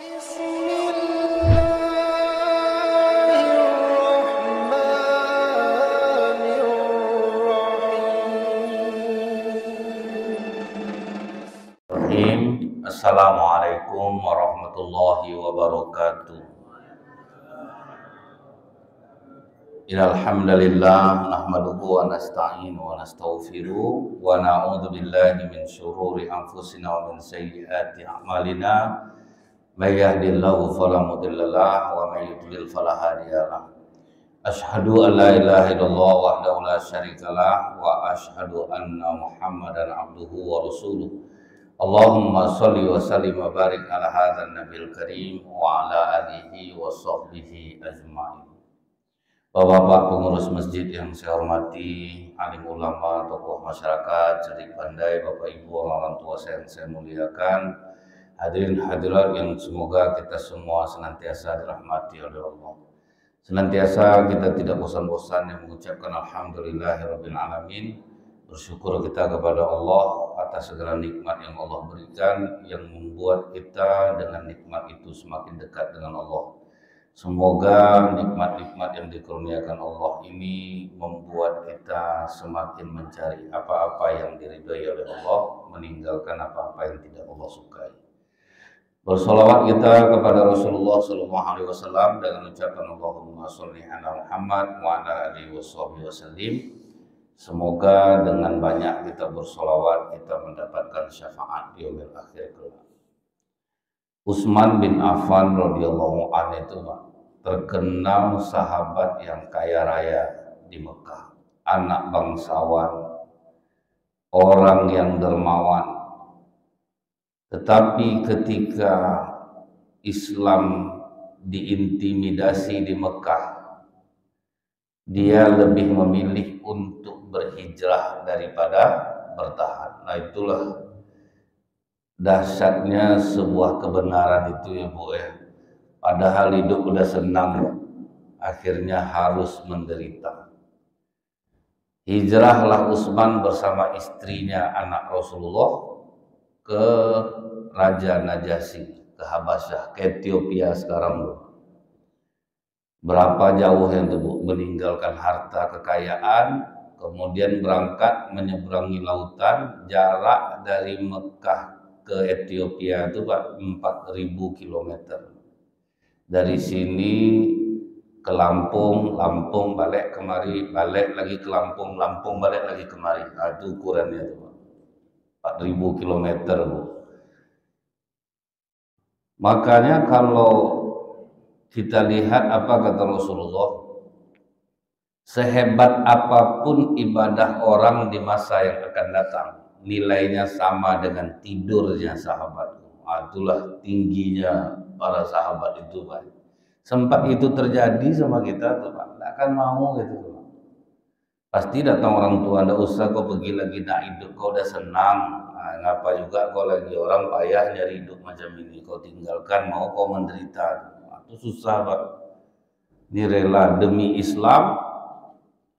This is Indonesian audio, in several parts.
Assalamualaikum warahmatullahi wabarakatuh. Innal hamdalillah nahmaduhu wa nasta'inu wa nastaghfiruh wa na'udzu billahi min syururi anfusina wa min sayyiati a'malina. May yahdihillahu fala mudilla lahu wa may yudlil fala hadiyalah. Asyhadu an la ilaha illallah wahdahu la syarikalah wa asyhadu anna Muhammadan abduhu wa rasuluh. Allahumma sholli wa sallim wa barik ala hadzal nabiyil karim wa ala alihi wa sahbihi ajmain. Bapak-bapak pengurus masjid yang saya hormati, alim ulama, tokoh masyarakat, cerdik pandai, Bapak Ibu, orang tua saya yang saya muliakan, hadirin hadirat yang semoga kita semua senantiasa dirahmati oleh Allah. Senantiasa kita tidak bosan-bosan yang mengucapkan alhamdulillahirabbil alamin. Bersyukur kita kepada Allah atas segala nikmat yang Allah berikan, yang membuat kita dengan nikmat itu semakin dekat dengan Allah. Semoga nikmat-nikmat yang dikurniakan Allah ini membuat kita semakin mencari apa-apa yang diridhai oleh Allah, meninggalkan apa-apa yang tidak Allah sukai. Bersolawat kita kepada Rasulullah SAW dengan ucapan Allahumma sholli ala Muhammad wa ala alihi wasallim. Semoga dengan banyak kita bersolawat kita mendapatkan syafaat di yaumil akhir kelak. Utsman bin Affan radhiyallahu anhu itu terkenal sahabat yang kaya raya di Mekah, anak bangsawan, orang yang dermawan. Tetapi ketika Islam diintimidasi di Mekah, dia lebih memilih untuk berhijrah daripada bertahan. Nah, itulah dahsyatnya sebuah kebenaran itu ya Bu ya. Padahal hidup udah senang, akhirnya harus menderita. Hijrahlah Utsman bersama istrinya, anak Rasulullah, ke Raja Najasyi, ke Habasyah, ke Ethiopia sekarang Bu. Berapa jauh yang itu Bu? Meninggalkan harta kekayaan, kemudian berangkat menyeberangi lautan, jarak dari Mekah ke Ethiopia itu Pak 4.000 km. Dari sini ke Lampung, Lampung balik kemari, balik lagi ke Lampung, Lampung balik lagi kemari. Nah, itu ukurannya itu Pak. 4.000 km Bu. Makanya kalau kita lihat apa kata Rasulullah, sehebat apapun ibadah orang di masa yang akan datang, nilainya sama dengan tidurnya sahabat. Itulah tingginya para sahabat itu Pak. Sempat itu terjadi sama kita tuh Pak, nggak akan mau gitu Pak. Pasti datang orang tua, nggak usah kau pergi lagi nak hidup, kau udah senang. Nah, ngapa juga kau lagi orang payah nyari hidup macam ini, kau tinggalkan mau kau menderita. Itu susah Pak. Ini rela demi Islam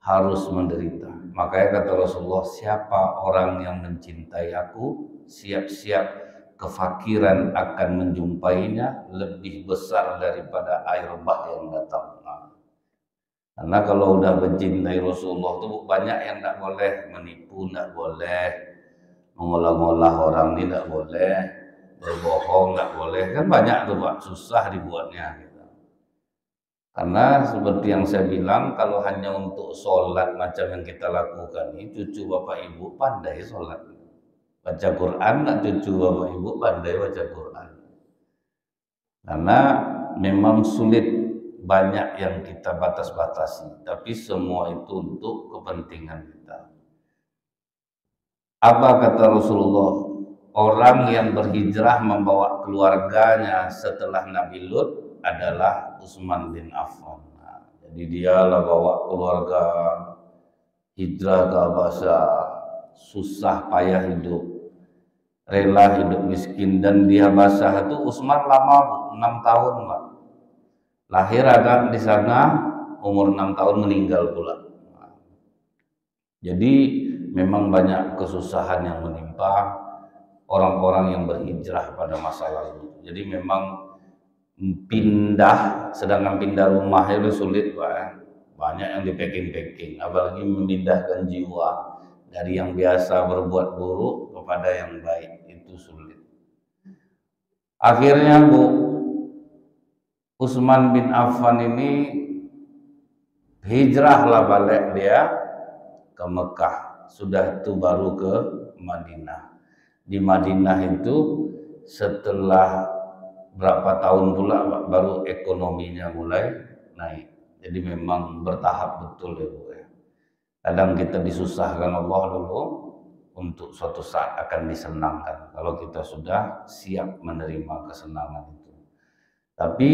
harus menderita. Makanya kata Rasulullah, siapa orang yang mencintai aku, siap-siap kefakiran akan menjumpainya lebih besar daripada air bah yang datang. Karena kalau udah mencintai Rasulullah itu banyak yang tidak boleh, menipu tidak boleh, mengolah-ngolah orang ini tidak boleh, berbohong tidak boleh, kan banyak tuh Pak, susah dibuatnya. Karena seperti yang saya bilang, kalau hanya untuk sholat macam yang kita lakukan ini, cucu Bapak Ibu pandai sholat. Baca Quran, nggak cucu Bapak Ibu pandai baca Quran. Karena memang sulit, banyak yang kita batas-batasi. Tapi semua itu untuk kepentingan kita. Apa kata Rasulullah? Orang yang berhijrah membawa keluarganya setelah Nabi Lut adalah Utsman bin Affan. Jadi dialah bawa keluarga hijrah ke Habasyah, susah payah hidup, rela hidup miskin. Dan di Habasyah itu Utsman lama 6 tahun Pak. Lahir anak di sana, umur 6 tahun meninggal pula. Jadi memang banyak kesusahan yang menimpa orang-orang yang berhijrah pada masa lalu. Jadi memang pindah, sedangkan pindah rumah itu sulit Pak. Banyak yang di packing, apalagi memindahkan jiwa dari yang biasa berbuat buruk kepada yang baik, itu sulit. Akhirnya Utsman bin Affan ini hijrahlah balik dia ke Mekah. Sudah itu baru ke Madinah. Di Madinah itu setelah berapa tahun pula baru ekonominya mulai naik. Jadi memang bertahap betul ya Bu ya. Kadang kita disusahkan Allah dulu untuk suatu saat akan disenangkan kalau kita sudah siap menerima kesenangan itu. Tapi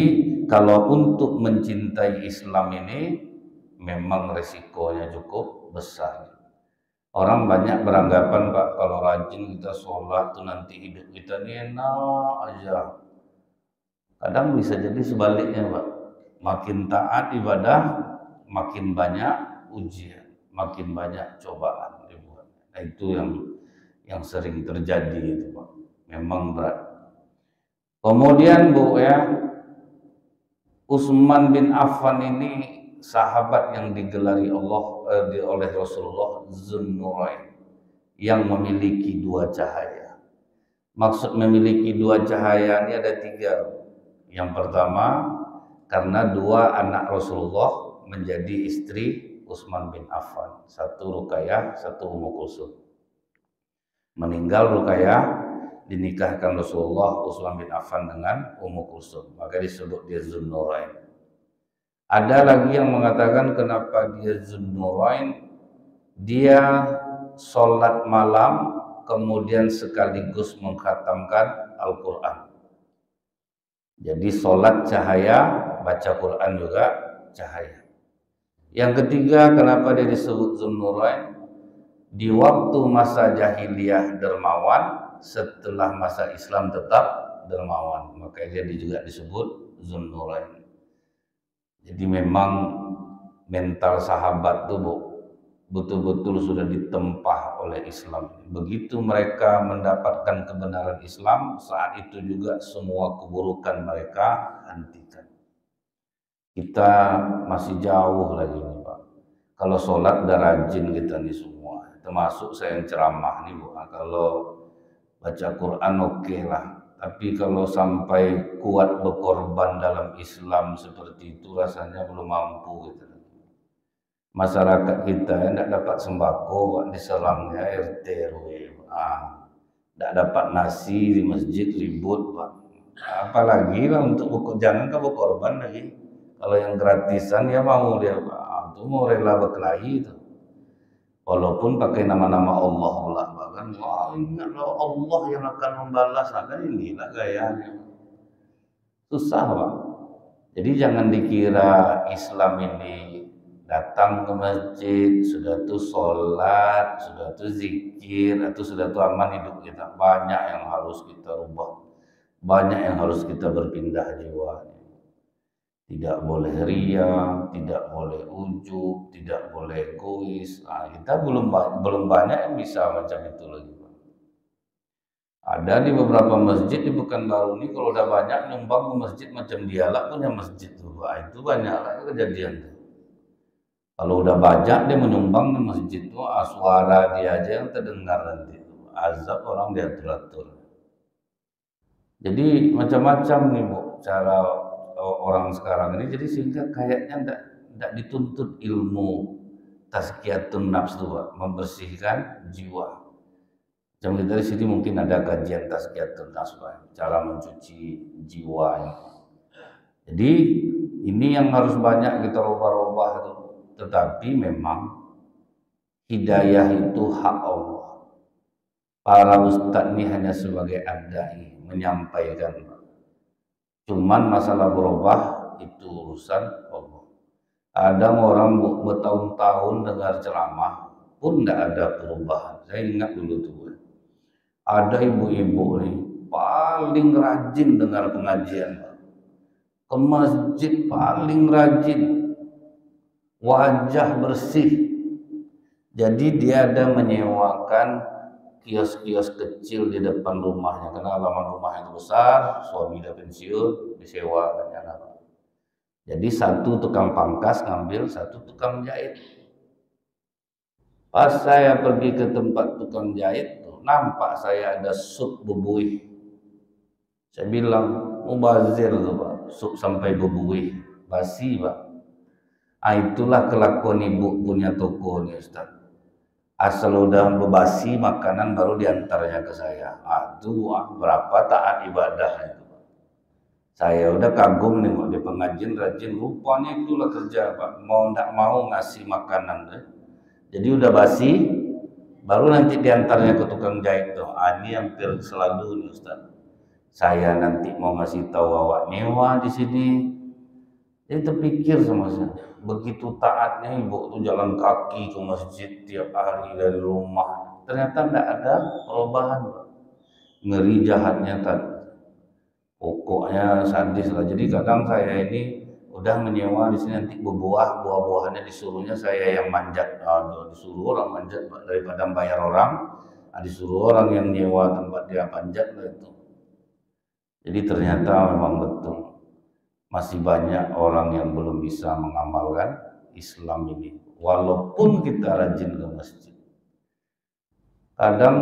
kalau untuk mencintai Islam ini memang resikonya cukup besar. Orang banyak beranggapan Pak, kalau rajin kita sholat tuh nanti hidup kita ini enak aja. Kadang bisa jadi sebaliknya Pak. Makin taat ibadah, makin banyak ujian, makin banyak cobaan dibuat. Nah, itu yang sering terjadi itu Pak. Memang berat. Kemudian Bu ya, Utsman bin Affan ini sahabat yang digelari oleh Rasulullah Zunnurain, yang memiliki dua cahaya. Maksud memiliki dua cahaya ini ada tiga. Yang pertama, karena dua anak Rasulullah menjadi istri Utsman bin Affan, satu Ruqayyah, satu Ummu Kulsum. Meninggal Ruqayyah, dinikahkan Rasulullah Utsman bin Affan dengan Ummu Kulsum, maka disebut dia Zunnurain. Ada lagi yang mengatakan kenapa dia Zunnurain, dia sholat malam kemudian sekaligus mengkhatamkan Al-Quran. Jadi sholat cahaya, baca Quran juga cahaya. Yang ketiga, kenapa dia disebut Zunnurain? Di waktu masa jahiliyah dermawan, setelah masa Islam tetap dermawan, maka dia juga disebut Zunnurain. Jadi memang mental sahabat itu betul-betul sudah ditempah oleh Islam. Begitu mereka mendapatkan kebenaran Islam, saat itu juga semua keburukan mereka hentikan. Kita masih jauh lagi nih Pak. Kalau sholat udah rajin kita nih semua, termasuk saya yang ceramah nih Bu. Kalau baca Quran oke lah. Tapi kalau sampai kuat berkorban dalam Islam seperti itu, rasanya belum mampu gitu. Masyarakat kita tidak dapat sembako, diserangnya RT RW, tidak dapat nasi di masjid, ribut Pak. Apalagi lah untuk jangan kau berkorban lagi. Kalau yang gratisan ya mau dia Pak, itu mau rela berkelahi itu. Walaupun pakai nama-nama Allah lah, bahkan ingatlah Allah yang akan membalas, kan inilah gayanya. Susah Pak. Jadi jangan dikira Islam ini datang ke masjid, sudah tuh sholat, sudah tuh zikir, atau sudah tuh aman hidup kita. Banyak yang harus kita rubah, banyak yang harus kita berpindah jiwa. Tidak boleh ria, tidak boleh ujub, tidak boleh egois. Kita belum banyak yang bisa macam itu lagi. Ada di beberapa masjid di Pekanbaru ini, kalau udah banyak nyumbang ke masjid macam dialah punya masjid tuh, itu banyak kejadian tuh. Kalau udah banyak dia menyumbang di masjid tuh, suara dia aja yang terdengar nanti tuh, azab orang diatur-atur. Jadi macam-macam nih Bu cara orang sekarang ini, jadi sehingga kayaknya tidak dituntut ilmu tazkiyatun nafs tuh Pak, membersihkan jiwa. Macam kita di sini mungkin ada kajian tazkiyatun nafs Pak, cara mencuci jiwa. Jadi ini yang harus banyak kita rubah-rubah tuh. Tetapi memang hidayah itu hak Allah. Para ustadz ini hanya sebagai adai, menyampaikan. Cuman masalah berubah itu urusan Allah. Ada orang bertahun-tahun dengar ceramah pun tidak ada perubahan. Saya ingat dulu tuh, ada ibu-ibu nih paling rajin dengar pengajian, ke masjid paling rajin, wajah bersih. Jadi dia ada menyewakan kios-kios kecil di depan rumahnya, karena halaman rumahnya itu besar, suami udah pensiun, disewa kan. Jadi satu tukang pangkas ngambil, satu tukang jahit. Pas saya pergi ke tempat tukang jahit, nampak saya ada sup bubuih. Saya bilang, mubazir tuh Pak, sup sampai bubuih, basi Pak. Itulah kelakuan ibu punya toko nih Ustaz. Asal udah bebasi makanan baru diantarnya ke saya. Berapa taat ibadahnya. Saya udah kagum nih di pengajian rajin, rupanya itulah kerja Pak. Mau ndak mau ngasih makanan deh. Jadi udah basi, baru nanti diantarnya ke tukang jahit tuh. Ini hampir selalu nih Ustaz. Saya nanti mau ngasih tahu awak nyewa di sini. Jadi terpikir sama saya, begitu taatnya ibu tuh jalan kaki ke masjid tiap hari dari rumah. Ternyata ndak ada perubahan Pak. Ngeri jahatnya tadi. Pokoknya sadis lah. Jadi kadang saya ini udah menyewa di sini, nanti buah-buahannya disuruhnya saya yang manjat. Disuruh orang manjat daripada bayar orang, disuruh orang yang nyewa tempat dia panjat lah itu. Jadi ternyata memang betul masih banyak orang yang belum bisa mengamalkan Islam ini, walaupun kita rajin ke masjid. Kadang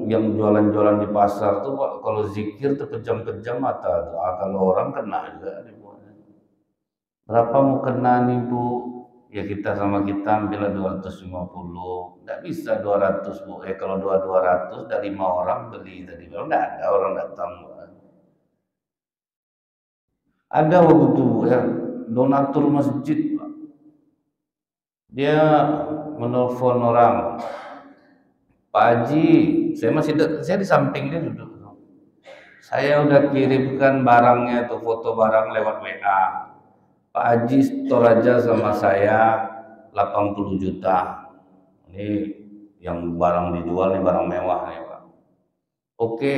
yang jualan-jualan di pasar tuh Pak, kalau zikir tuh kejam-kejam mata tuh. Kalau orang kena juga nih Bu. Berapa mau kena nih Bu? Ya kita sama kita ambil 250. Nggak bisa 200 Bu. Kalau 200 dari 5 orang beli tadi. Kalau nggak ada orang datang Bu. Ada waktu itu ya, donatur masjid Pak. Dia menelpon orang, Pak Haji, saya di samping dia duduk. Saya udah kirimkan barangnya tuh, foto barang lewat WA. Pak Haji store aja sama saya 80 juta. Ini yang barang dijual nih, barang mewah nih Pak. Oke.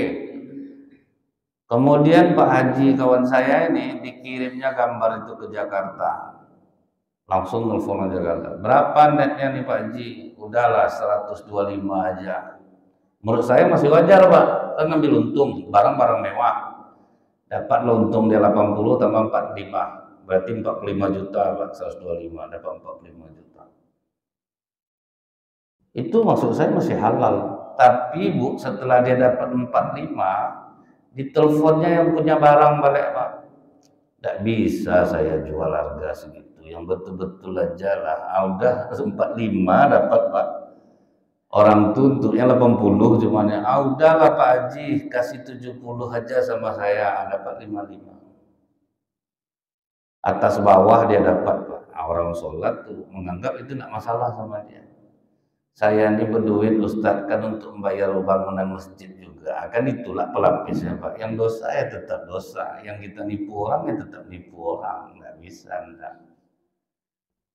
Kemudian Pak Haji kawan saya ini dikirimnya gambar itu ke Jakarta. Langsung nelfon aja Jakarta. Berapa netnya nih Pak Haji? Udahlah 125 aja. Menurut saya masih wajar Pak, kan ngambil untung, barang-barang mewah. Dapat untung dia 80 tambah 45, berarti 45 juta Pak, 125 dapat 45 juta. Itu maksud saya masih halal. Tapi Bu, setelah dia dapat 45, diteleponnya yang punya barang balik Pak. Tidak bisa saya jual harga segitu, yang betul-betul aja lah. Udah 45 dapat Pak. Orang tuntuknya 80 cuman ya. Udahlah Pak Haji, kasih 70 aja sama saya, dapat 55. Atas bawah dia dapat Pak. Orang sholat tuh menganggap itu tidak masalah sama dia. Saya ini berduit Ustadz kan untuk membayar bangunan masjid juga. Kan itulah pelapisnya Pak. Yang dosa ya tetap dosa. Yang kita nipu orang ya tetap nipu orang. Nggak bisa enggak.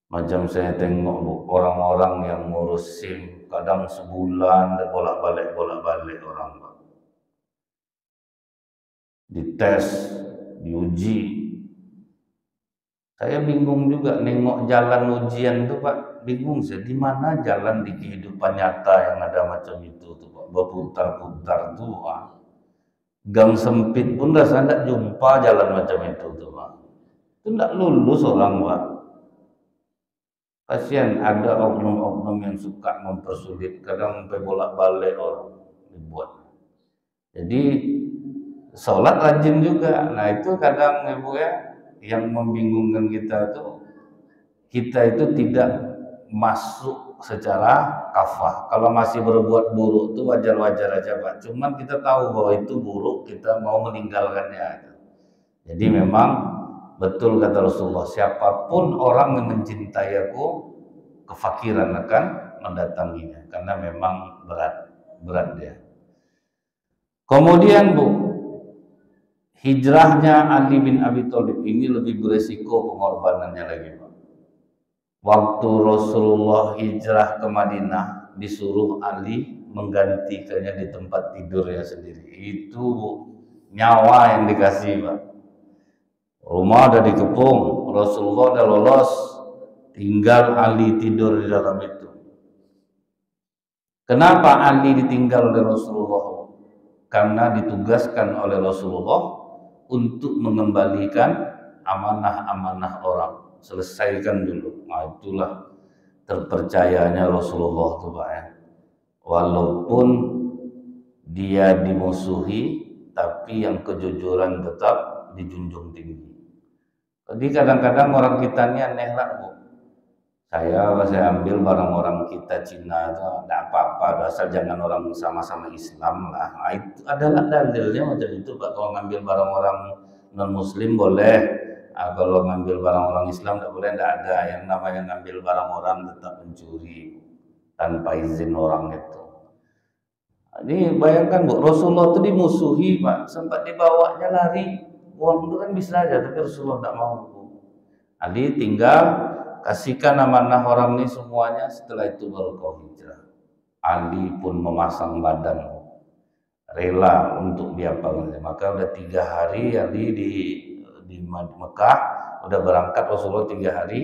Macam saya tengok Bu, orang-orang yang ngurus SIM kadang sebulan dan bolak-balik orang Pak. Dites, diuji. Saya bingung juga nengok jalan ujian tuh Pak. Bingung saya, di mana jalan di kehidupan nyata yang ada macam itu tuh Pak, berputar-putar tuh Pak. Gang sempit pun rasanya tidak jumpa jalan macam itu tuh Pak. Itu tidak lulus orang Pak. Kasihan ada oknum-oknum yang suka mempersulit, kadang sampai bolak-balik orang dibuat. Jadi sholat rajin juga. Nah itu kadang Ibu ya, yang membingungkan kita itu tidak masuk secara kafah. Kalau masih berbuat buruk itu wajar-wajar aja Pak. Cuman kita tahu bahwa itu buruk, kita mau meninggalkannya. Jadi memang betul kata Rasulullah, siapapun orang yang mencintai aku, kefakiran akan mendatanginya. Karena memang berat dia. Kemudian Bu, hijrahnya Ali bin Abi Thalib ini lebih beresiko pengorbanannya lagi Pak. Waktu Rasulullah hijrah ke Madinah, disuruh Ali menggantikannya di tempat tidurnya sendiri. Itu nyawa yang dikasih Pak. Rumah udah dikepung, Rasulullah udah lolos, tinggal Ali tidur di dalam itu. Kenapa Ali ditinggal oleh Rasulullah? Karena ditugaskan oleh Rasulullah untuk mengembalikan amanah-amanah orang. Selesaikan dulu. Nah, itulah terpercayanya Rasulullah tuh Pak ya. Walaupun dia dimusuhi, tapi yang kejujuran tetap dijunjung tinggi. Jadi kadang-kadang orang kita ini aneh lah Bu. Saya ambil barang orang kita Cina itu tidak apa-apa, asal jangan orang sama-sama Islam lah. Nah, itu adalah dalilnya macam itu Pak. Kalau ngambil barang orang non Muslim boleh, nah, kalau ngambil barang orang Islam tidak boleh, tidak ada. Yang namanya ngambil barang orang tetap mencuri tanpa izin orang itu. Jadi bayangkan Bu, Rasulullah itu dimusuhi Pak, sempat dibawanya lari, uang itu kan bisa aja, tapi Rasulullah tidak mau Bu. Ali tinggal kasihkan amanah orang ini semuanya, setelah itu baru kau hijrah. Ali pun memasang badan rela untuk diapakan. Maka udah 3 hari Ali di Mekah, udah berangkat Rasulullah 3 hari,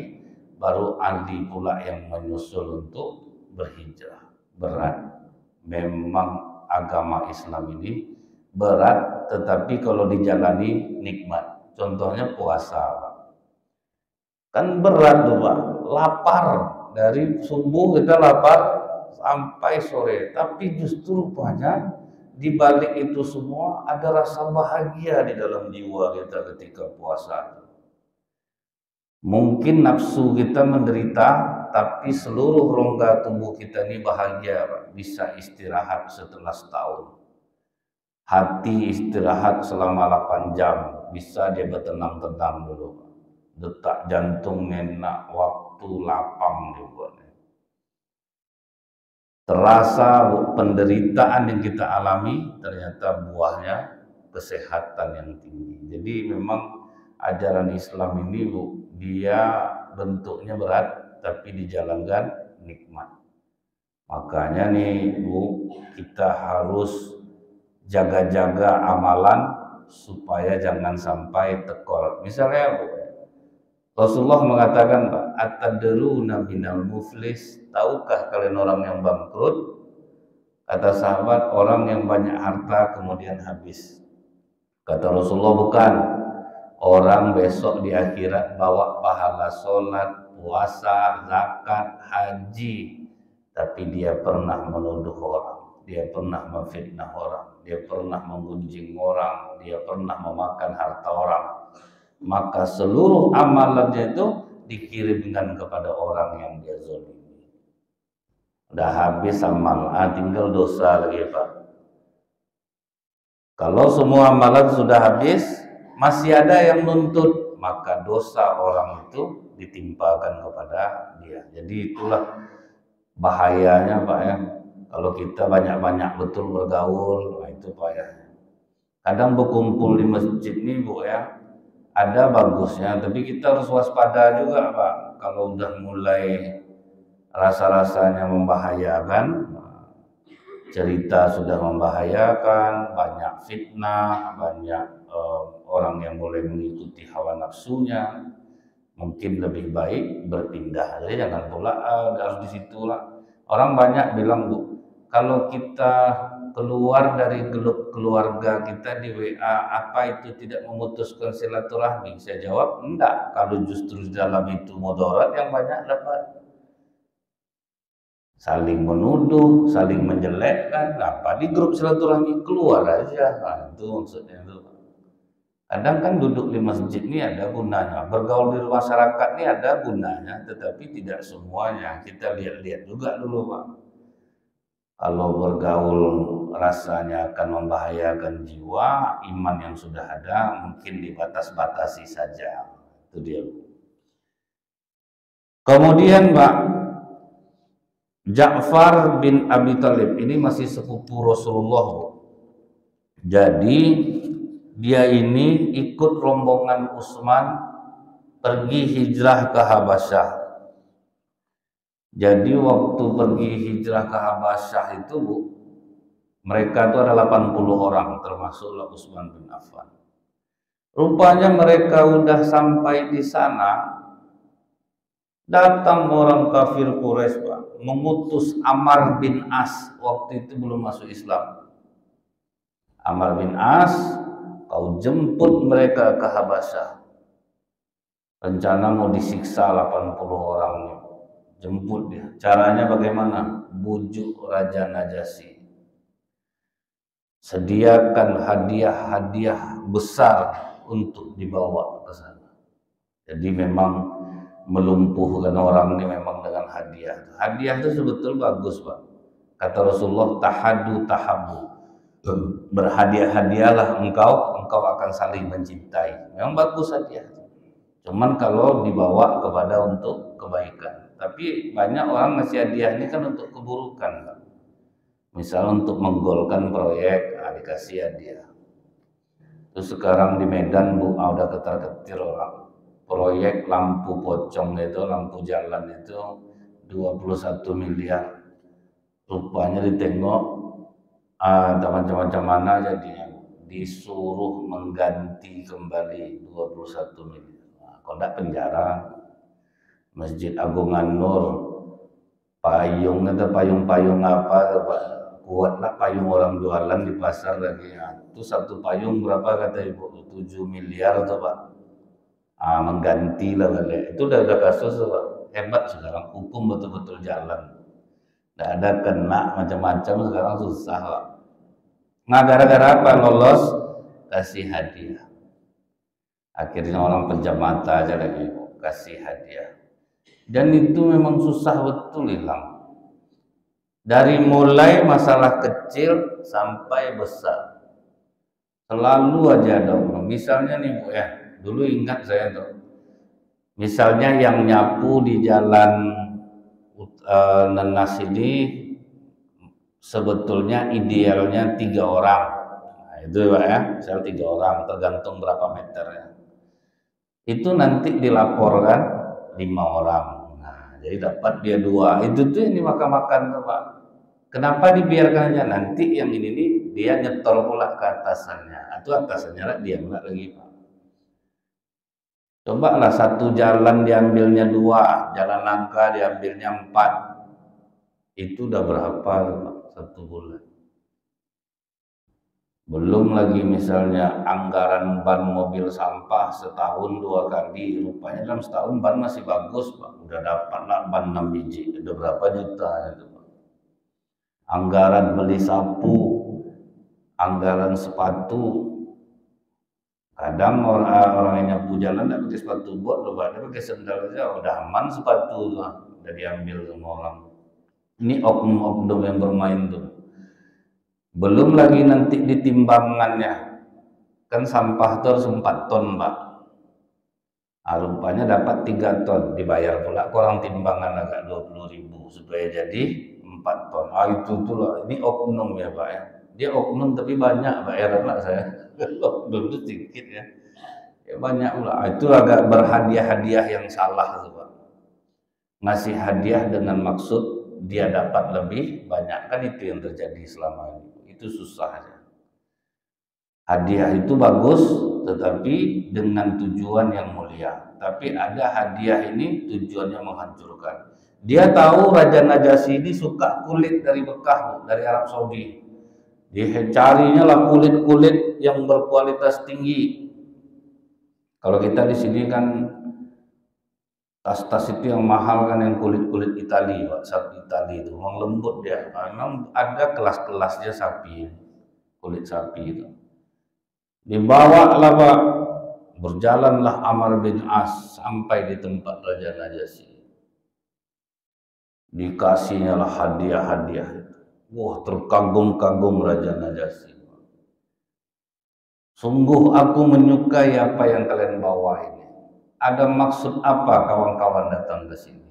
baru Ali pula yang menyusul untuk berhijrah. Berat. Memang agama Islam ini berat, tetapi kalau dijalani nikmat. Contohnya puasa. Kan berat tuh Pak, lapar dari subuh kita lapar sampai sore, tapi justru rupanya di balik itu semua ada rasa bahagia di dalam jiwa kita ketika puasa. Mungkin nafsu kita menderita, tapi seluruh rongga tubuh kita ini bahagia Pak. Bisa istirahat setelah setahun. Hati istirahat selama 8 jam, bisa dia bertenang-tenang dulu Pak. Detak jantung enak, waktu lapang juga. Terasa penderitaan yang kita alami ternyata buahnya kesehatan yang tinggi. Jadi memang ajaran Islam ini Bu, dia bentuknya berat tapi dijalankan nikmat. Makanya nih Bu, kita harus jaga-jaga amalan supaya jangan sampai tekor. Misalnya Bu, Rasulullah mengatakan, Pak, atadruna minal muflis, tahukah kalian orang yang bangkrut? Kata sahabat, orang yang banyak harta kemudian habis. Kata Rasulullah, bukan. Orang besok di akhirat bawa pahala sholat, puasa, zakat, haji, tapi dia pernah menuduh orang, dia pernah memfitnah orang, dia pernah menggunjing orang, dia pernah memakan harta orang. Maka seluruh amalannya itu dikirimkan kepada orang yang dia zalimi. Udah habis amal, tinggal dosa lagi Pak. Kalau semua amalan sudah habis, masih ada yang nuntut, maka dosa orang itu ditimpakan kepada dia. Jadi itulah bahayanya Pak ya. Kalau kita banyak-banyak betul bergaul, nah itu Pak ya. Kadang berkumpul di masjid nih Bu ya, ada bagusnya, tapi kita harus waspada juga Pak. Kalau udah mulai rasa-rasanya membahayakan, cerita sudah membahayakan, banyak fitnah, banyak orang yang mulai mengikuti hawa nafsunya, mungkin lebih baik berpindah. Jadi jangan pula harus di situlah. Orang banyak bilang Bu, kalau kita keluar dari grup keluarga kita di WA, apa itu tidak memutuskan silaturahmi? Saya jawab, enggak. Kalau justru di dalam itu mudarat yang banyak dapat. Saling menuduh, saling menjelekkan, apa di grup silaturahmi keluar aja. Nah, itu maksudnya itu. Kadang kan duduk di masjid ini ada gunanya, bergaul di masyarakat ini ada gunanya, tetapi tidak semuanya. Kita lihat-lihat juga dulu Pak. Kalau bergaul rasanya akan membahayakan jiwa, iman yang sudah ada mungkin dibatas-batasi saja. Itu dia. Kemudian Pak, Ja'far bin Abi Thalib ini masih sepupu Rasulullah. Jadi dia ini ikut rombongan Utsman pergi hijrah ke Habasyah. Jadi waktu pergi hijrah ke Habasyah itu Bu, mereka itu ada 80 orang, termasuklah Utsman bin Affan. Rupanya mereka udah sampai di sana, Datang orang kafir Quraisy, Pak, mengutus Amr bin As, waktu itu belum masuk Islam. Amr bin As, kau jemput mereka ke Habasyah. Rencana mau disiksa 80 orang nih. Jemput dia. Caranya bagaimana? Bujuk Raja Najasyi. Sediakan hadiah-hadiah besar untuk dibawa ke sana. Jadi memang melumpuhkan orang ini memang dengan hadiah. Hadiah itu sebetulnya bagus, Pak. Kata Rasulullah, tahadu tahabu. Berhadiah-hadiahlah engkau akan saling mencintai. Memang bagus hadiah. Cuman kalau dibawa kepada untuk kebaikan. Tapi banyak orang ngasih hadiah ini kan untuk keburukan, Pak. Misal untuk menggolkan proyek, dikasih hadiah. Terus sekarang di Medan, Bu, udah ketar-ketir orang. Proyek lampu pocong itu, lampu jalan itu 21 miliar. Rupanya ditengok macam-macam mana jadinya. Disuruh mengganti kembali 21 miliar. Kodak penjara. Masjid Agung An-Nur, payung atau payung-payung apa, kuatlah payung orang jualan di pasar lagi. Itu satu payung berapa kata ibu? 7 miliar tuh, Pak. Mengganti lah balik. Itu udah kasus tuh, Pak. Hebat sekarang, hukum betul-betul jalan. Tidak ada kena macam-macam, sekarang susah, Pak. Nah, gara-gara apa? Lolos kasih hadiah. Akhirnya orang penjam mata aja lagi, kasih hadiah. Dan itu memang susah betul hilang. Dari mulai masalah kecil sampai besar. Selalu aja ada orang. Misalnya nih, Bu, ya, dulu ingat saya tuh. Misalnya yang nyapu di jalan Nenas ini sebetulnya idealnya 3 orang. Nah, itu, Pak, ya, misal 3 orang, tergantung berapa meternya. Itu nanti dilaporkan 5 orang. Jadi dapat dia 2. Itu tuh yang dimakan-makan tuh, Pak. Kenapa dibiarkan aja? Nanti yang ini nih dia nyetor pula ke atasannya. Atau atasannya lah dia enggak lagi, Pak. Coba lah satu jalan diambilnya 2, jalan nangka diambilnya 4. Itu udah berapa, Pak? 1 bulan. Belum lagi misalnya anggaran ban mobil sampah setahun 2 kali. Rupanya dalam setahun ban masih bagus, Pak. Udah dapat lah ban 6 biji. Udah berapa juta itu, Pak. Anggaran beli sapu, anggaran sepatu. Kadang orang yang nyapu jalan tidak pakai sepatu bot, dia pakai sendal aja. Udah aman sepatu tuh. Udah diambil sama orang. Ini oknum-oknum yang bermain tuh. Belum lagi nanti ditimbangannya. Kan sampah itu harus 4 ton, Pak. Rupanya dapat 3 ton. Dibayar pula kurang timbangan agak 20.000 supaya jadi 4 ton. Itu tuh loh. Ini oknum ya, Pak, ya. Dia oknum tapi banyak, Pak, heran lah saya. Oknum itu sedikit ya. Ya banyak pula. Itu agak berhadiah-hadiah yang salah tuh, Pak. Ngasih hadiah dengan maksud dia dapat lebih banyak, kan itu yang terjadi selama ini. Itu susah aja. Hadiah itu bagus, tetapi dengan tujuan yang mulia. Tapi ada hadiah ini tujuannya menghancurkan. Dia tahu Raja Najasyi ini suka kulit dari Mekah, dari Arab Saudi. Dia carinya lah kulit-kulit yang berkualitas tinggi. Kalau kita di sini kan tas-tas itu yang mahal kan yang kulit-kulit Itali, Pak, sapi Itali itu, memang lembut dia. Memang ada kelas-kelasnya sapi, kulit sapi itu. Dibawa lah, Pak, berjalanlah Amr bin As sampai di tempat Raja Najasyi. Dikasihnya lah hadiah-hadiah. Wah, terkagum-kagum Raja Najasyi. Sungguh aku menyukai apa yang kalian bawa ini. Ada maksud apa kawan-kawan datang ke sini?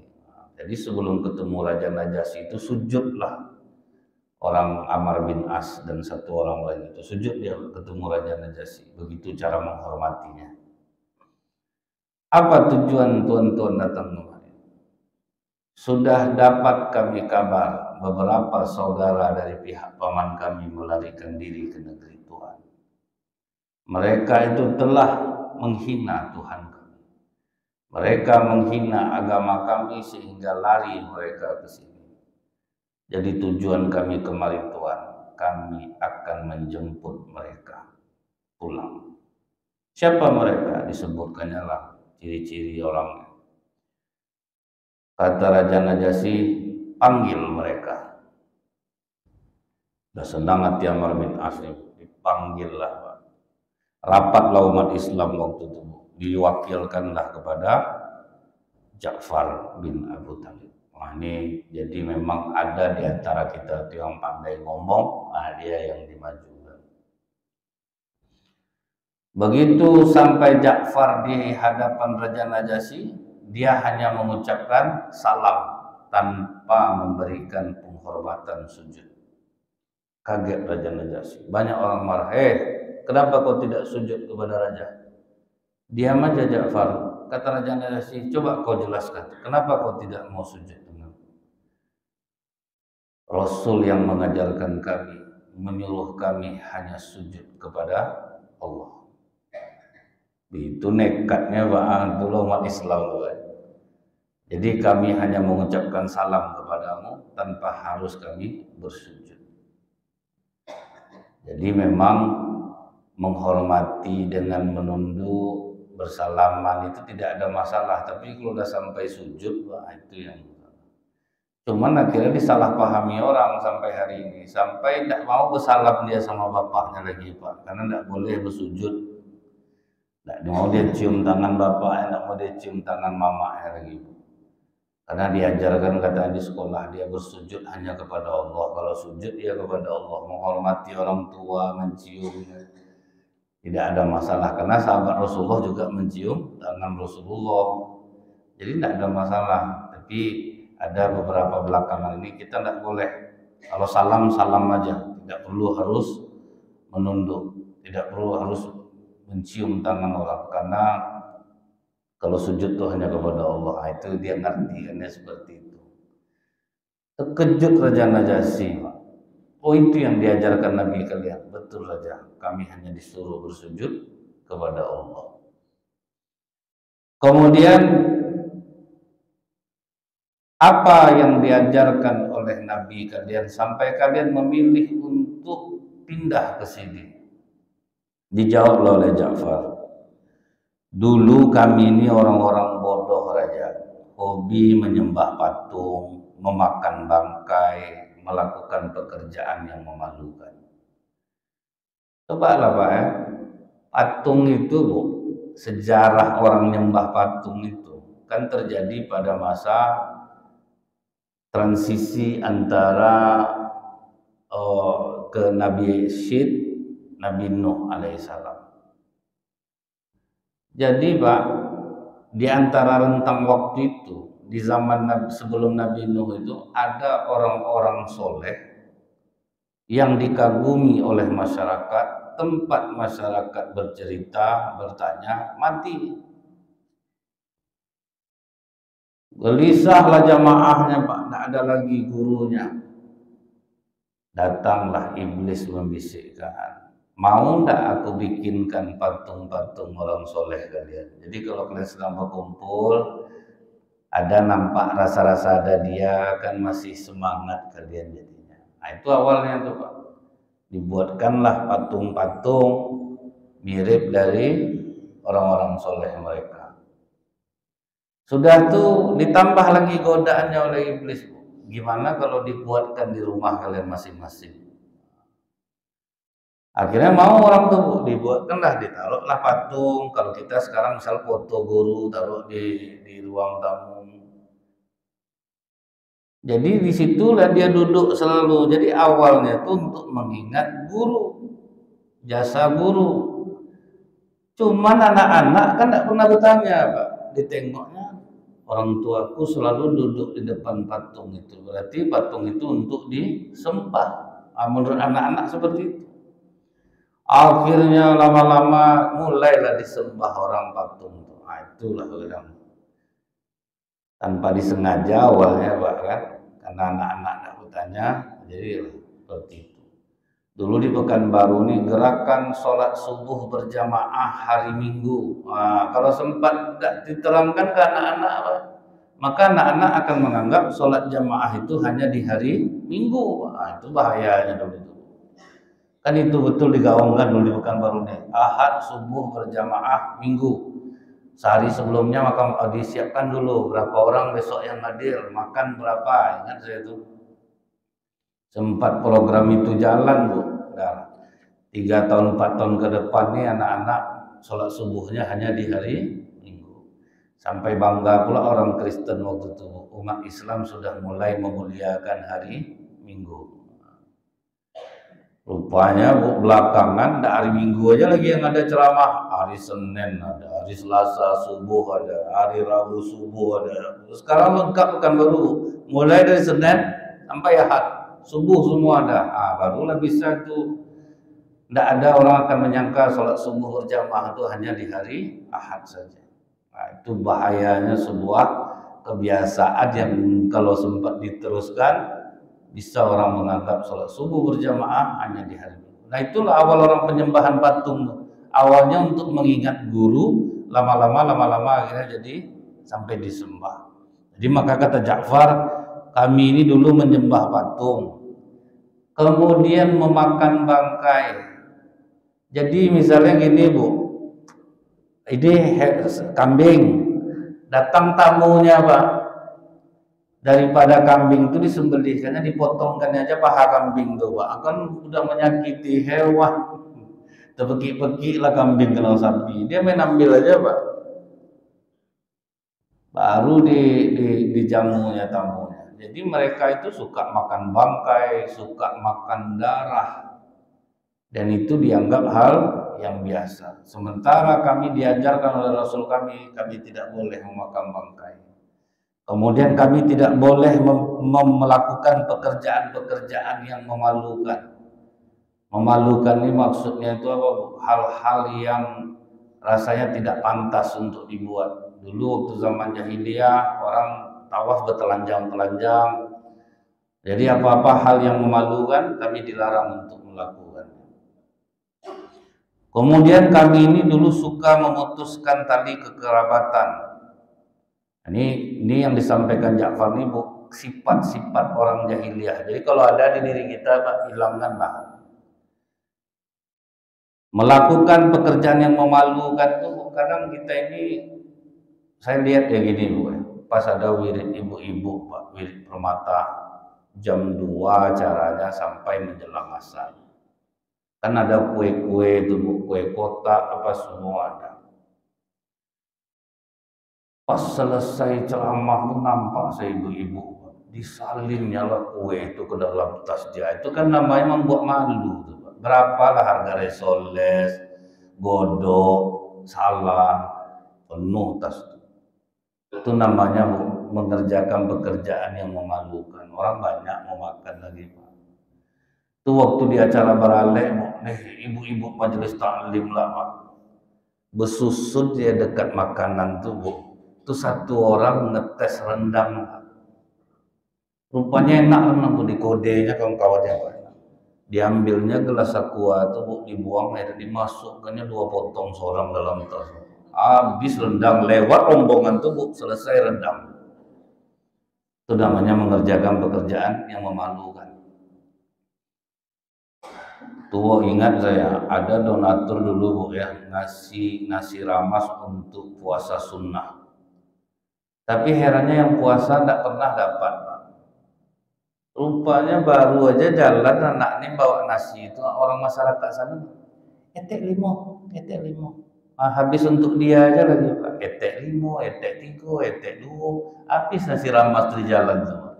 Jadi sebelum ketemu Raja Najasyi itu sujudlah orang Amr bin As dan 1 orang lain itu. Sujud dia ketemu Raja Najasyi. Begitu cara menghormatinya. Apa tujuan tuan-tuan datang kemari? Sudah dapat kami kabar beberapa saudara dari pihak paman kami melarikan diri ke negeri Tuhan. Mereka itu telah menghina Tuhan kami. Mereka menghina agama kami sehingga lari mereka ke sini. Jadi tujuan kami kemari Tuhan, kami akan menjemput mereka pulang. Siapa mereka? Disebutkannya lah ciri-ciri orangnya. Kata Raja Najasyi, panggil mereka. Sudah senang hati Ammar bin As, dipanggillah Pak. Rapatlah umat Islam waktu itu, diwakilkanlah kepada Ja'far bin Abu Thalib. Wah, ini jadi memang ada di antara kita yang pandai ngomong, dia yang dimajukan. Begitu sampai Ja'far di hadapan Raja Najasyi, dia hanya mengucapkan salam tanpa memberikan penghormatan sujud. Kaget Raja Najasyi. Banyak orang marah, kenapa kau tidak sujud kepada Raja? Diam aja Ja'far. Kata Raja Najasyi, coba kau jelaskan, kenapa kau tidak mau sujud dengan Rasul yang mengajarkan kami, menyuruh kami hanya sujud kepada Allah. Itu nekatnya Pak, itu umat Islam Pak. Jadi kami hanya mengucapkan salam kepadamu tanpa harus kami bersujud. Jadi memang menghormati dengan menunduk, bersalaman itu tidak ada masalah, tapi kalau udah sampai sujud, wah itu yang cuman akhirnya disalahpahami orang sampai hari ini, sampai tidak mau bersalam dia sama bapaknya lagi Pak, karena tidak boleh bersujud, tidak mau dia cium tangan bapaknya, tidak mau dia cium tangan mamanya lagi, karena diajarkan katanya di sekolah dia bersujud hanya kepada Allah, kalau sujud dia kepada Allah, menghormati orang tua, mencium. Tidak ada masalah, karena sahabat Rasulullah juga mencium tangan Rasulullah, jadi tidak ada masalah. Tapi ada beberapa belakangan ini kita tidak boleh, kalau salam aja, tidak perlu harus menunduk, tidak perlu harus mencium tangan orang, karena kalau sujud itu hanya kepada Allah. Itu dia ngerti kan ya, seperti itu. Terkejut Raja Najasyi, oh itu yang diajarkan Nabi kalian? Betul saja, kami hanya disuruh bersujud kepada Allah. Kemudian apa yang diajarkan oleh Nabi kalian sampai kalian memilih untuk pindah ke sini? Dijawab oleh Ja'far, dulu kami ini orang-orang bodoh Raja, hobi menyembah patung, memakan bangkai, melakukan pekerjaan yang memalukan. Cobalah Pak patung itu Bu, sejarah orang nyembah patung itu kan terjadi pada masa transisi antara ke Nabi Syed, Nabi Nuh alaihissalam. Jadi Pak, di antara rentang waktu itu, di zaman sebelum Nabi Nuh itu ada orang-orang soleh yang dikagumi oleh masyarakat, tempat masyarakat bercerita, bertanya, mati. Gelisahlah jamaahnya Pak, tidak ada lagi gurunya. Datanglah iblis membisikkan, mau tidak aku bikinkan patung-patung orang soleh kalian? Jadi kalau kalian sedang berkumpul, ada nampak rasa-rasa ada dia, kan masih semangat kalian jadinya. Nah itu awalnya tuh Pak, dibuatkanlah patung-patung mirip dari orang-orang soleh mereka. Sudah tuh ditambah lagi godaannya oleh iblis. Gimana kalau dibuatkan di rumah kalian masing-masing? Akhirnya mau orang tuh dibuatkanlah, ditaruhlah patung. Kalau kita sekarang misal foto guru taruh di ruang tamu. Jadi disitulah dia duduk selalu. Jadi awalnya tuh untuk mengingat guru, jasa guru. Cuman anak-anak kan tidak pernah bertanya Pak, ditengoknya orang tuaku selalu duduk di depan patung itu, berarti patung itu untuk disembah. Menurut anak-anak seperti itu. Akhirnya lama-lama mulailah disembah orang patung itu. Nah, itulah yang tanpa disengaja awalnya Pak kan, karena anak-anak tidak bertanya, jadi seperti itu. Dulu di Pekanbaru nih gerakan sholat subuh berjamaah hari Minggu. Nah, kalau sempat nggak diterangkan ke anak-anak, maka anak-anak akan menganggap sholat jamaah itu hanya di hari Minggu. Nah, itu bahayanya dulu itu. Kan itu betul digaungkan dulu di Pekanbaru nih. Ahad subuh berjamaah Minggu. Sehari sebelumnya maka disiapkan dulu berapa orang besok yang hadir, makan berapa. Ingat saya itu. Sempat program itu jalan, Bu. Nah, 3 tahun 4 tahun ke depan nih anak-anak sholat subuhnya hanya di hari Minggu. Sampai bangga pula orang Kristen waktu itu, umat Islam sudah mulai memuliakan hari Minggu. Rupanya Bu, belakangan hari Minggu aja lagi yang ada ceramah. Hari Senin ada, hari Selasa subuh ada, hari Rabu subuh ada. Sekarang lengkap Pekanbaru, mulai dari Senin sampai Ahad subuh semua ada. Barulah bisa itu. Tidak ada orang akan menyangka sholat subuh berjamaah itu hanya di hari Ahad saja. Itu bahayanya sebuah kebiasaan yang kalau sempat diteruskan bisa orang menganggap sholat subuh berjamaah hanya di hari Minggu. Nah, itulah awal orang penyembahan patung. Awalnya untuk mengingat guru, lama-lama akhirnya jadi sampai disembah. Jadi maka kata Ja'far, kami ini dulu menyembah patung, kemudian memakan bangkai. Jadi misalnya gini, Bu, ini kambing, datang tamunya, Pak, daripada kambing itu disembelihkannya, dipotongkannya aja paha kambing tuh, Pak, akan udah menyakiti hewan. Terpekik-pekik lah kambing kenal sapi, dia main ambil aja, Pak, baru di jamunya tamunya. Jadi mereka itu suka makan bangkai, suka makan darah, dan itu dianggap hal yang biasa. Sementara kami diajarkan oleh Rasul kami tidak boleh memakan bangkai. Kemudian kami tidak boleh melakukan pekerjaan-pekerjaan yang memalukan. Memalukan ini maksudnya itu apa? Hal-hal yang rasanya tidak pantas untuk dibuat. Dulu waktu zaman jahiliyah orang tawaf bertelanjang-telanjang. Jadi apa-apa hal yang memalukan kami dilarang untuk melakukan. Kemudian kami ini dulu suka memutuskan tali kekerabatan. Ini yang disampaikan Ja'far ini, Bu, sifat-sifat orang jahiliyah. Jadi kalau ada di diri kita, Pak, hilangkanlah. Melakukan pekerjaan yang memalukan tuh kadang kita ini, saya lihat ya gini, Bu, pas ada wirid ibu-ibu, Pak, wirid permata jam 2 caranya sampai menjelang asar. Kan ada kue-kue itu, Bu, kue kotak apa semua ada. Pas selesai ceramah tuh nampak saya ibu-ibu disalinnya lah kue itu ke dalam tas dia. Itu kan namanya membuat malu tuh, Pak. Berapalah harga resoles, godok, salah, penuh tas itu. Itu namanya, Bu, mengerjakan pekerjaan yang memalukan. Orang banyak mau makan lagi, Pak. Itu waktu di acara baralek, Bu, nih ibu-ibu majelis taklim lah, Pak, besusut dia dekat makanan tuh, Bu. Itu satu orang ngetes rendang, rupanya enak rendang tuh, dikodenya kawan-kawannya, Pak. Diambilnya gelas aqua tuh, Bu, dibuang air, dimasukkannya 2 potong seorang dalam tas. Habis rendang, lewat rombongan tuh, Bu, selesai rendang. Itu namanya mengerjakan pekerjaan yang memalukan. Tuh ingat saya, ada donatur dulu, Bu, ya, ngasih ramas untuk puasa sunnah. Tapi herannya yang puasa tidak pernah dapat, Pak. Rupanya baru aja jalan anak ini bawa nasi itu, orang masyarakat sana, etek limo. Habis untuk dia aja lagi, Pak. Etek 5, etek 3, etek 2, habis nasi ramas di jalan semua.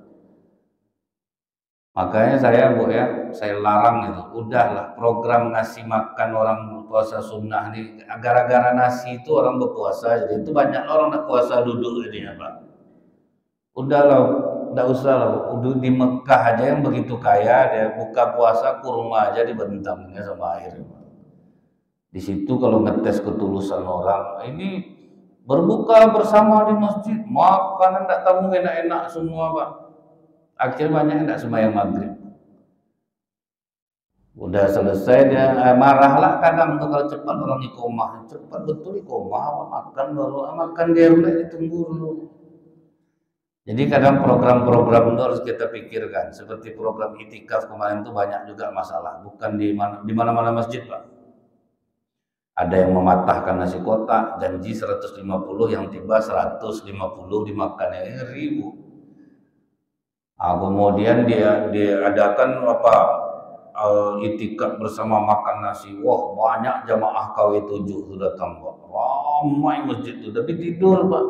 Makanya saya, Bu, ya, saya larang itu. Udahlah, program ngasih makan orang puasa sunnah ini, gara-gara nasi itu orang berpuasa. Jadi itu banyak orang nak puasa duduk ini, ya, Pak. Udahlah, tidak usah lah. Udah di Mekah aja yang begitu kaya, dia buka puasa kurma aja dibentangnya sama air. Di situ kalau ngetes ketulusan orang, ini berbuka bersama di masjid, makanan tidak tamu enak-enak semua, Pak. Akhirnya banyak yang tidak sembahyang maghrib. Udah selesai dia marahlah kadang tuh kalau cepat orang ikomah, cepat betul ikomah, makan baru makan dia mulai ditunggu dulu. Jadi kadang program-program itu harus kita pikirkan. Seperti program itikaf kemarin itu banyak juga masalah, bukan di mana-mana masjid Pak. Ada yang mematahkan nasi kotak, janji 150 yang tiba 150 dimakan yang ribu. Kemudian dia diadakan itikaf bersama makan nasi. Wah, banyak jamaah KW7 sudah tambah. Ramai masjid itu, tapi tidur Pak.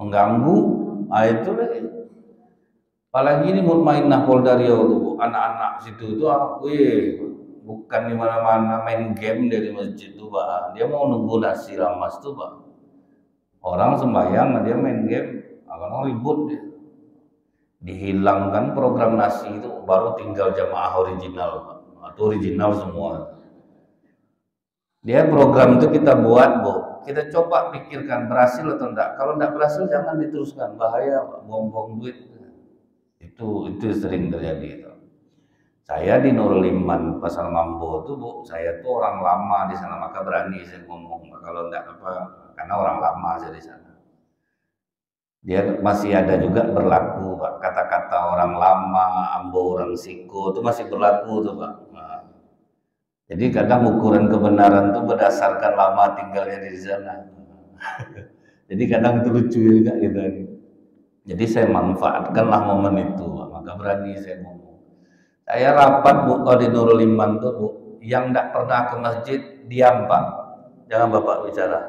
Mengganggu. Itu lagi. Apalagi ini Mutmainnah Polda Riau tuh, anak-anak situ itu bukan di mana-mana main game dari masjid tuh Pak. Dia mau nunggu nasi ramas tuh Pak. Orang sembahyang dia main game, akan ribut dia. Dihilangkan program nasi itu, baru tinggal jamaah original Pak. Atau original semua. Dia program itu kita buat Bu, kita coba pikirkan berhasil atau enggak. Kalau enggak berhasil jangan diteruskan, bahaya Pak, buang-buang duit. Itu sering terjadi itu. Saya di Nurul Iman Pasar Mambo itu Bu, saya tuh orang lama di sana, maka berani saya ngomong. Kalau enggak karena orang lama saya di sana. Dia masih ada juga berlaku Pak, kata-kata orang lama, ambo orang siko itu masih berlaku tuh Pak. Jadi kadang ukuran kebenaran itu berdasarkan lama tinggalnya di sana. Jadi kadang itu lucu juga gitu. Jadi saya manfaatkanlah momen itu, maka berani saya ngomong. Saya rapat Bu kalau di Nurul Iman tuh Bu, yang tidak pernah ke masjid diam Pak, jangan Bapak bicara.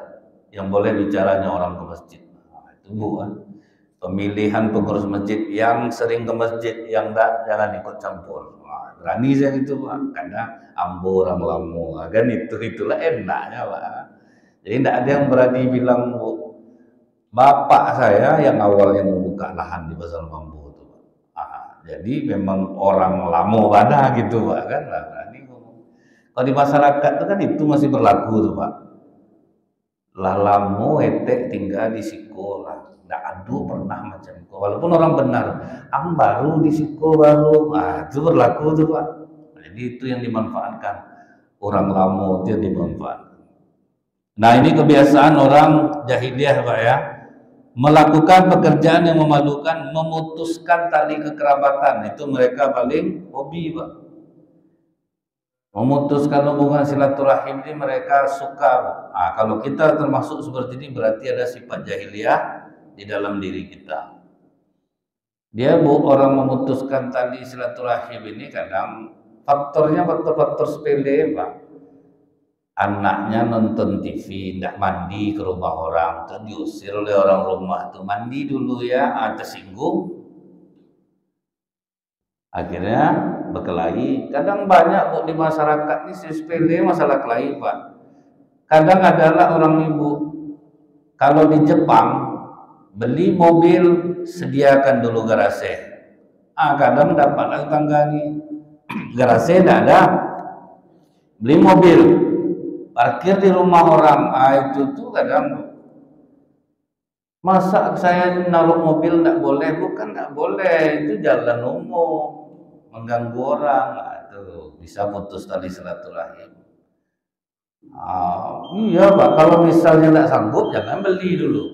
Yang boleh bicaranya orang ke masjid. Itu Bu kan. Pemilihan pengurus masjid yang sering ke masjid, yang enggak jangan ikut campur. Berani saya gitu Pak, karena ambo orang lamu kan itulah enaknya Pak. Jadi tidak ada yang berani bilang Bu. Bapak saya yang awalnya membuka lahan di Pasar Mambo itu Pak. Jadi memang orang lamo pada gitu Pak kan, berani ngomong. Kalau di masyarakat itu kan itu masih berlaku tuh Pak. Lah lamo etek tinggal di sekolah, nggak adu pernah macam itu. Walaupun orang benar, baru di siko baru, itu berlaku tuh Pak. Jadi itu yang dimanfaatkan orang lamo, itu yang dimanfaatkan. Nah ini kebiasaan orang jahiliyah Pak ya, melakukan pekerjaan yang memalukan, memutuskan tali kekerabatan, itu mereka paling hobi Pak. Memutuskan hubungan silaturahim ini mereka suka. Kalau kita termasuk seperti ini berarti ada sifat jahiliyah di dalam diri kita. Dia orang memutuskan tali silaturahim ini kadang faktornya faktor sepele Pak. Anaknya nonton TV, tidak mandi ke rumah orang, terus diusir oleh orang rumah tuh, mandi dulu ya, tersinggung. Akhirnya berkelahi. Kadang banyak Bu di masyarakat ini sepele masalah kelahi Pak. Kadang adalah orang ibu, kalau di Jepang beli mobil sediakan dulu garasi. Kadang dapat tetangga nih garasi tidak ada, beli mobil parkir di rumah orang. Itu tuh kadang, masa saya naruh mobil tidak boleh? Bukan tidak boleh, itu jalan umum, mengganggu orang. Itu bisa putus tali silaturahim. Iya Pak, kalau misalnya tidak sanggup jangan beli dulu.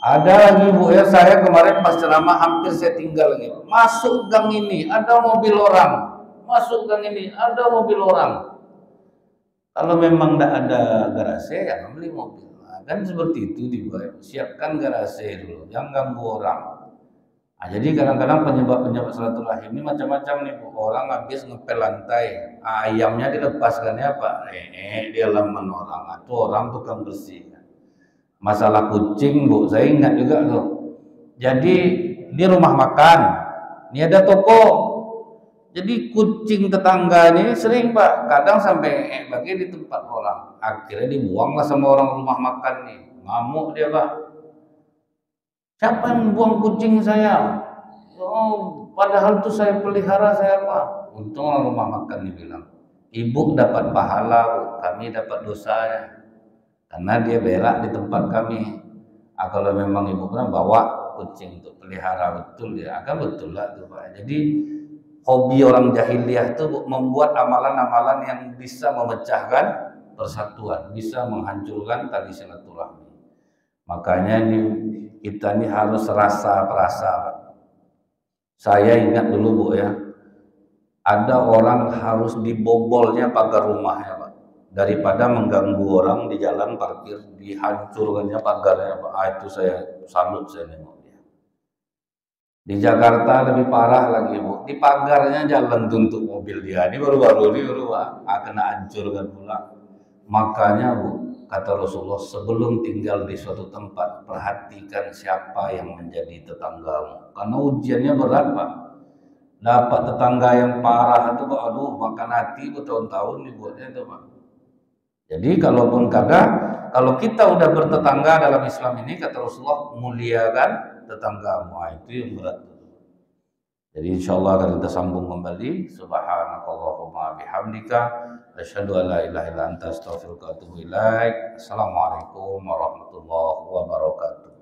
Ada lagi Bu ya, saya kemarin pas ceramah hampir saya tinggal gitu. Masuk gang ini ada mobil orang, masuk gang ini ada mobil orang. Kalau memang tidak ada garasi ya beli mobil. Kan seperti itu dibuat. Siapkan garasi dulu, jangan ganggu orang. Jadi kadang-kadang penyebab silaturahim ini macam-macam nih Bu. Orang habis ngepel lantai, ayamnya dilepaskannya Pak, di halaman orang, atau orang tukang bersih. Masalah kucing Bu, saya ingat juga tuh. Jadi ini rumah makan, ini ada toko. Jadi kucing tetangga ini sering Pak, kadang sampai bagi di tempat orang. Akhirnya dibuanglah sama orang rumah makan nih, ngamuk dia Pak. Siapa yang membuang kucing saya? Padahal itu saya pelihara saya Pak. Untung orang rumah makan dibilang, ibu dapat pahala Bu, kami dapat dosa ya. Karena dia berak di tempat kami. Kalau memang ibu pernah bawa kucing untuk pelihara betul dia akan betul lah tuh Pak. Jadi hobi orang jahiliyah itu membuat amalan-amalan yang bisa memecahkan persatuan, bisa menghancurkan tali silaturahmi. Makanya kita ini harus rasa-rasa. Saya ingat dulu Bu ya, ada orang harus dibobolnya pagar rumahnya Pak, daripada mengganggu orang di jalan parkir, dihancurkannya pagarnya Pak. Itu saya salut, saya nengok dia. Di Jakarta lebih parah lagi Bu, di pagarnya jalan tuntut mobil dia. Ini baru-baru ini Pak, kena hancurkan pula. Makanya Bu, kata Rasulullah, sebelum tinggal di suatu tempat, perhatikan siapa yang menjadi tetanggamu, karena ujiannya berat Pak. Dapat tetangga yang parah itu Pak, aduh makan hati bertahun-tahun dibuatnya itu Pak. Jadi kalaupun kalau kita udah bertetangga dalam Islam ini, kata Rasulullah, muliakan tetanggamu. Itu yang berat. Jadi insyaallah akan kita sambung kembali. Subhanakallahumma bihamdika asyhadu an la ilaha illa anta astaghfiruka wa atubu ilaik. Assalamualaikum warahmatullahi wabarakatuh.